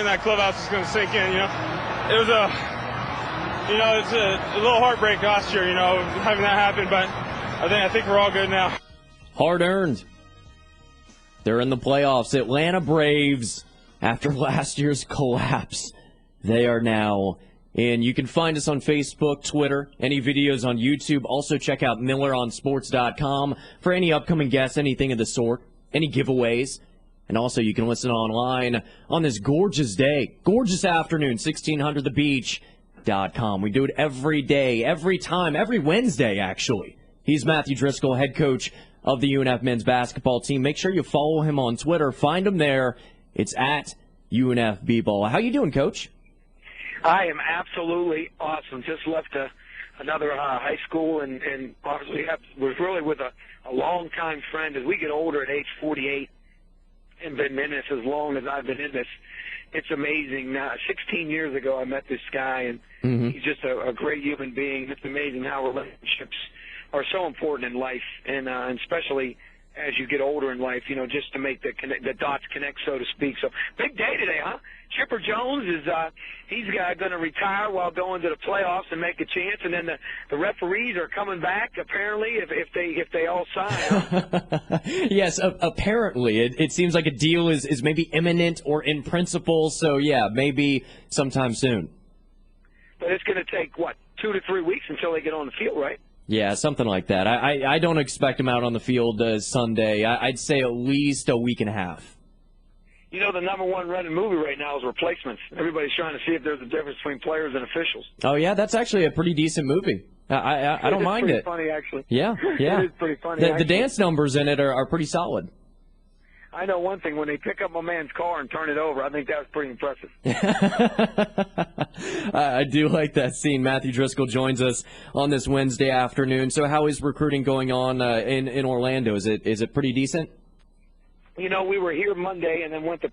in that clubhouse is going to sink in. It was it's a little heartbreak last year, having that happen, but I think we're all good now. Hard earned. They're in the playoffs. Atlanta Braves, after last year's collapse, they are now in. You can find us on Facebook, Twitter, any videos on YouTube. Also check out MillerOnSports.com for any upcoming guests, anything of the sort, any giveaways. And also you can listen online on this gorgeous day, gorgeous afternoon, 1600thebeach.com. We do it every day, every time, every Wednesday, actually. He's Mathew Driscoll, head coach of the UNF men's basketball team. Make sure you follow him on Twitter. Find him there. It's at UNF B-Ball. How you doing, Coach? I am absolutely awesome. Just left another high school and obviously was really with a longtime friend. As we get older at age 48 and been in this as long as I've been in this, it's amazing. 16 years ago I met this guy, and he's just a great human being. It's amazing how relationships are so important in life, and especially as you get older in life, just to make the dots connect, so to speak. So big day today, huh? Chipper Jones he's going to retire while going to the playoffs and make a chance, and then the referees are coming back apparently if they all sign. Huh? Yes, apparently it seems like a deal is maybe imminent or in principle. So yeah, maybe sometime soon. But it's going to take 2 to 3 weeks until they get on the field, right? Yeah, something like that. I don't expect him out on the field Sunday. I'd say at least a week and a half. The number one running movie right now is Replacements. Everybody's trying to see if there's a difference between players and officials. Oh, yeah, that's actually a pretty decent movie. I don't mind it. It's pretty funny, actually. Yeah. It is pretty funny. The dance numbers in it are pretty solid. I know one thing. When they pick up a man's car and turn it over, I think that was pretty impressive. I do like that scene. Mathew Driscoll joins us on this Wednesday afternoon. So how is recruiting going on in Orlando? Is it pretty decent? We were here Monday and then went to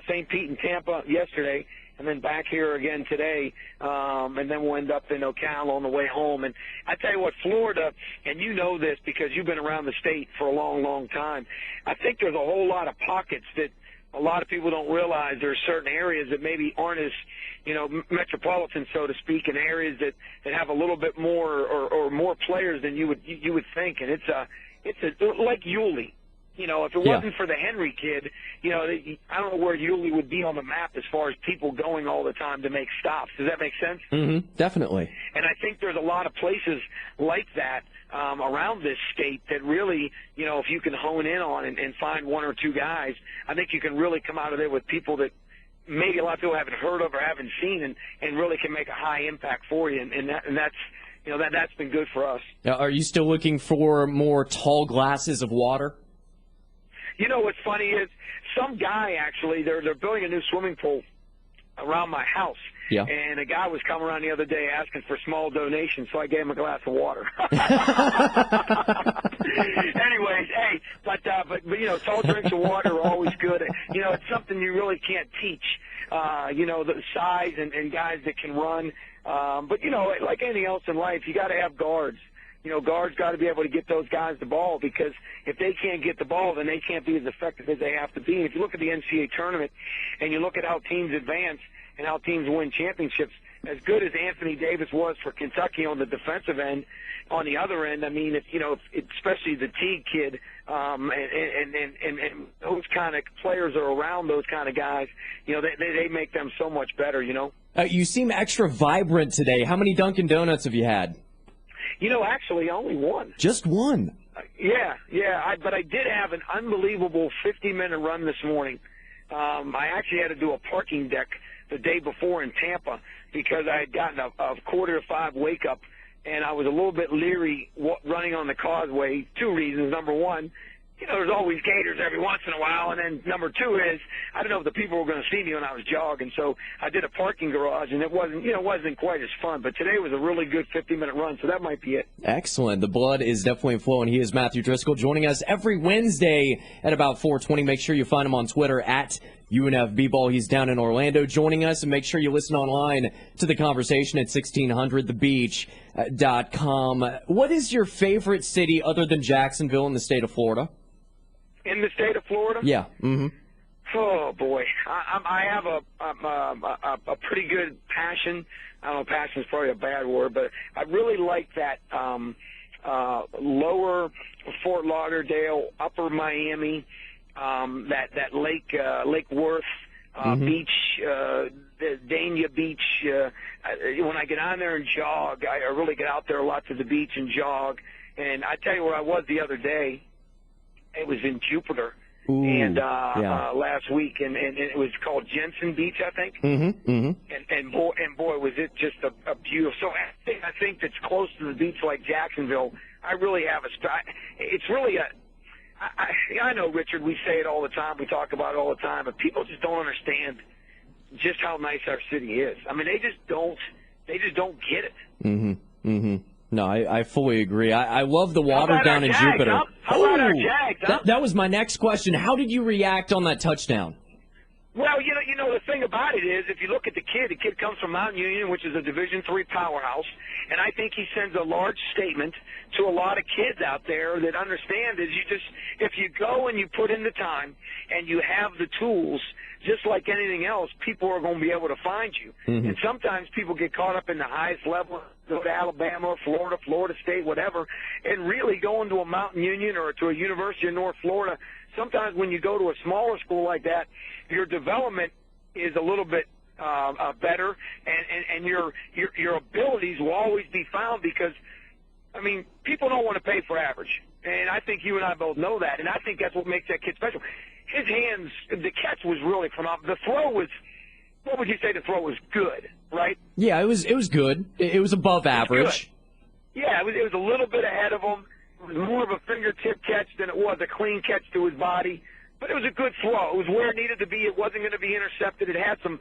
St. Pete and Tampa yesterday, and then back here again today, and then we'll end up in Ocala on the way home. And I tell you what, Florida, and you know this because you've been around the state for a long, long time, I think there's a whole lot of pockets that a lot of people don't realize. There's certain areas that maybe aren't as, metropolitan, so to speak, and areas that have a little bit more or more players than you would think. And it's like Yulee. If it wasn't for the Henry kid, I don't know where Yulee would be on the map as far as people going all the time to make stops. Does that make sense? Mm-hmm, definitely. And I think there's a lot of places like that around this state that really, if you can hone in on and find one or two guys, I think you can really come out of there with people that maybe a lot of people haven't heard of or haven't seen and really can make a high impact for you. And that's that's been good for us. Now, are you still looking for more tall glasses of water? What's funny is some guy actually, they're building a new swimming pool around my house. Yeah. And a guy was coming around the other day asking for small donations, so I gave him a glass of water. Anyways, hey, but tall drinks of water are always good. It's something you really can't teach. The size and guys that can run. But like anything else in life, you got to have guards. Guards got to be able to get those guys the ball, because if they can't get the ball, then they can't be as effective as they have to be. And if you look at the NCAA tournament and you look at how teams advance and how teams win championships, as good as Anthony Davis was for Kentucky on the defensive end, on the other end, I mean, especially the Teague kid, and those kind of players are around those kind of guys, they make them so much better, You seem extra vibrant today. How many Dunkin' Donuts have you had? Actually, only one. Just one? Yeah. But I did have an unbelievable 50-minute run this morning. I actually had to do a parking deck the day before in Tampa because I had gotten a 4:45 wake-up, and I was a little bit leery running on the causeway. Two reasons. Number one, there's always gators every once in a while. And then number two is, I don't know if the people were going to see me when I was jogging. So I did a parking garage, and it wasn't quite as fun. But today was a really good 50-minute run, so that might be it. Excellent. The blood is definitely flowing. He is Mathew Driscoll, joining us every Wednesday at about 4:20. Make sure you find him on Twitter at UNF B-Ball. He's down in Orlando joining us, and make sure you listen online to the conversation at 1600thebeach.com. What is your favorite city other than Jacksonville in the state of Florida? In the state of Florida? Yeah. Mm-hmm. Oh boy, I have a pretty good passion. I don't know, passion is probably a bad word, but I really like that lower Fort Lauderdale, upper Miami, that Lake Worth beach, the Dania Beach. When I get on there and jog, I really get out there a lot to the beach and jog. And I tell you where I was the other day. It was in Jupiter. Ooh, and yeah. last week, and it was called Jensen Beach, I think. Mm-hmm, mm-hmm. And boy, was it just a beautiful. So I think that's close to the beach, like Jacksonville. I really have it's really a. I know, Richard. We say it all the time. We talk about it all the time, but people just don't understand just how nice our city is. I mean, they just don't get it. Mm-hmm. Mm-hmm. No, I fully agree. I love the water down in Jags, Jupiter. Huh? How about our Jags? Huh? That was my next question. How did you react on that touchdown? Well, you know, the thing about it is, if you look at the kid comes from Mount Union, which is a Division III powerhouse, and I think he sends a large statement to a lot of kids out there that understand is if you go and you put in the time and you have the tools, just like anything else, people are going to be able to find you. Mm-hmm. And sometimes people get caught up in the highest level, go to Alabama, Florida, Florida State, whatever, and really going to a Mountain Union or to a University of North Florida, sometimes when you go to a smaller school like that, your development is a little bit better, and your abilities will always be found because, I mean, people don't want to pay for average. And I think you and I both know that, and I think that's what makes that kid special. His hands, the catch was really phenomenal. The throw was, what would you say the throw was good, right? Yeah, it was good. It was above average. Yeah, it was a little bit ahead of him. It was more of a fingertip catch than it was a clean catch to his body. But it was a good throw. It was where it needed to be. It wasn't going to be intercepted. It had some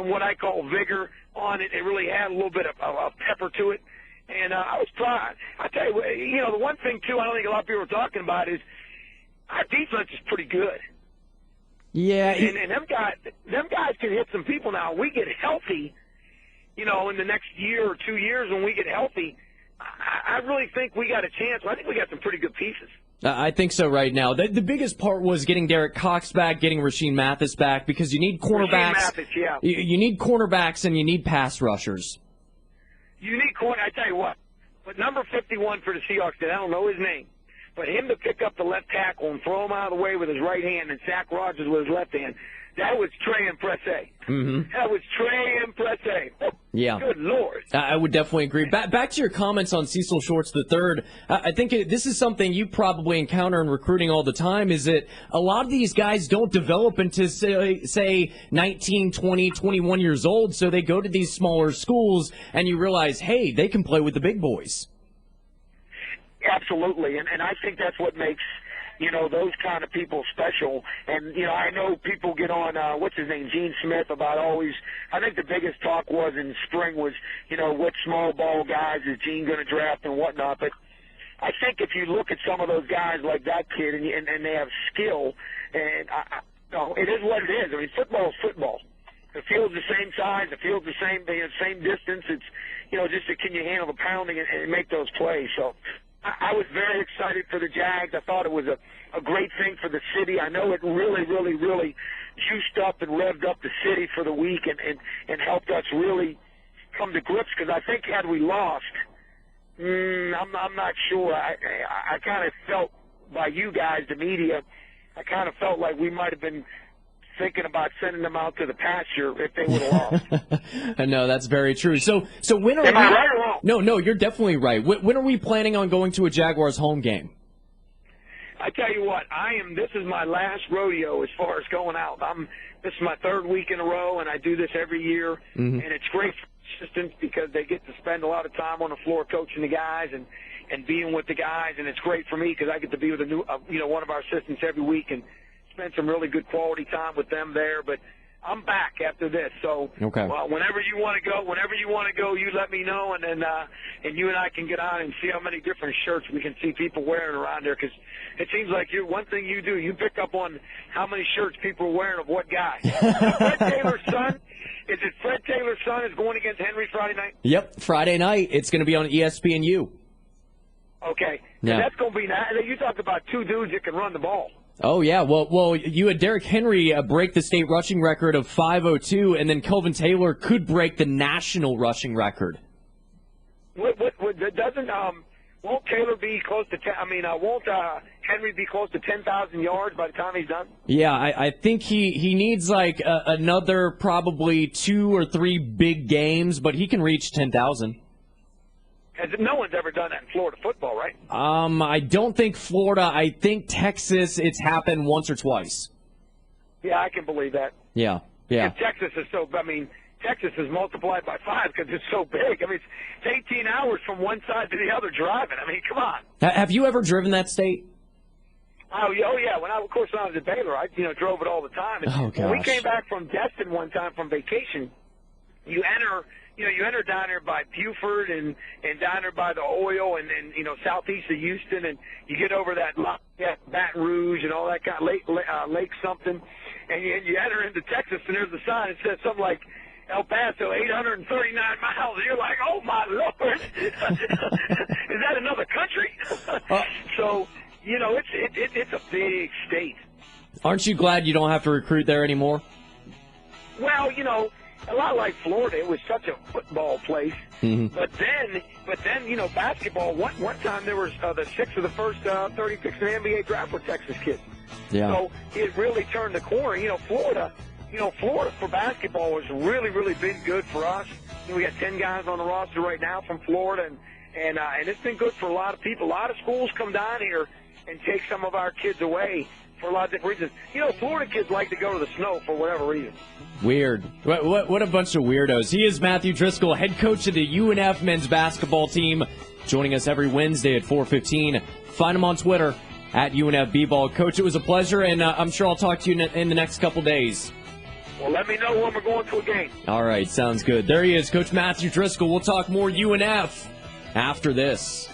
what I call vigor on it. It really had a little bit of pepper to it. And I was proud. I tell you, the one thing, too, I don't think a lot of people are talking about is our defense is pretty good. Yeah. And them guys can hit some people now. We get healthy, in the next year or 2 years when we get healthy, I really think we got a chance. I think we got some pretty good pieces. I think so right now. The biggest part was getting Derek Cox back, getting Rasheem Mathis back, because you need cornerbacks. Mathis, yeah. You need cornerbacks and you need pass rushers. You need I tell you what, but number 51 for the Seahawks, I don't know his name, but him to pick up the left tackle and throw him out of the way with his right hand and sack Rodgers with his left hand, that was Trey Impresse. Mm-hmm. That was Trey Impresse. Yeah. Good Lord. I would definitely agree. Back to your comments on Cecil Shorts III, I think this is something you probably encounter in recruiting all the time, is that a lot of these guys don't develop until, say 19, 20, 21 years old, so they go to these smaller schools, and you realize, hey, they can play with the big boys. Absolutely, and I think that's what makes those kind of people special. And, I know people get on, what's his name, Gene Smith, about always, I think the biggest talk was in spring was, what small ball guys is Gene going to draft and whatnot. But I think if you look at some of those guys like that kid and they have skill, and it is what it is. I mean, football is football. The field's the same size, the field's the same distance. It's, just can you handle the pounding and make those plays. So I was very excited for the Jags. I thought it was a great thing for the city. I know it really, really, really juiced up and revved up the city for the week and helped us really come to grips, because I think had we lost, I'm not sure. I kind of felt by you guys, the media, I kind of felt like we might have been thinking about sending them out to the pasture if they would have lost. No, that's very true. So when are Am I right or wrong? No, you're definitely right. When are we planning on going to a Jaguars home game? I tell you what, this is my last rodeo as far as going out. This is my third week in a row, and I do this every year, and it's great for assistants because they get to spend a lot of time on the floor coaching the guys and being with the guys, and it's great for me because I get to be with one of our assistants every week and spend some really good quality time with them there. But I'm back after this, so okay. Whenever you want to go, you let me know, and then and you and I can get on and see how many different shirts we can see people wearing around there, because it seems like one thing you do, you pick up on how many shirts people are wearing of what guy. Fred Taylor's son, is it Fred Taylor's son is going against Henry Friday night? Yep, Friday night. It's going to be on ESPNU. Okay, yeah. And that's going to be nice. You talk about two dudes that can run the ball. Oh, yeah. Well, you had Derrick Henry break the state rushing record of 5:02, and then Kelvin Taylor could break the national rushing record. Won't Taylor be close to 10? Won't Henry be close to 10,000 yards by the time he's done? Yeah, I think he needs like another probably 2 or 3 big games, but he can reach 10,000. No one's ever done that in Florida football, right? I don't think Florida. I think Texas. It's happened once or twice. Yeah, I can believe that. Yeah. And Texas is Texas is multiplied by 5 because it's so big. It's 18 hours from one side to the other driving. Come on. Have you ever driven that state? Oh yeah. When I was at Baylor, I drove it all the time. And when we came back from Destin one time from vacation, you enter down there by Buford and down there by the oil and southeast of Houston, and you get over that Baton Rouge and all that kind of lake something, and you enter into Texas, and there's a sign that says something like El Paso, 839 miles, and you're like, oh my Lord, is that another country? So it's a big state. Aren't you glad you don't have to recruit there anymore? Well, a lot like Florida, it was such a football place. Mm-hmm. But then, basketball. One time there was the 6 of the first 30 picks in the NBA draft were Texas kids. Yeah. So it really turned the corner. Florida for basketball has really, really been good for us. We got 10 guys on the roster right now from Florida, and it's been good for a lot of people. A lot of schools come down here and take some of our kids away for a lot of different reasons. Florida kids like to go to the snow for whatever reason. Weird. What a bunch of weirdos. He is Mathew Driscoll, head coach of the UNF men's basketball team, joining us every Wednesday at 4:15. Find him on Twitter at UNFBball. Coach, it was a pleasure, and I'm sure I'll talk to you in the next couple days. Well, let me know when we're going to a game. All right, sounds good. There he is, Coach Mathew Driscoll. We'll talk more UNF after this.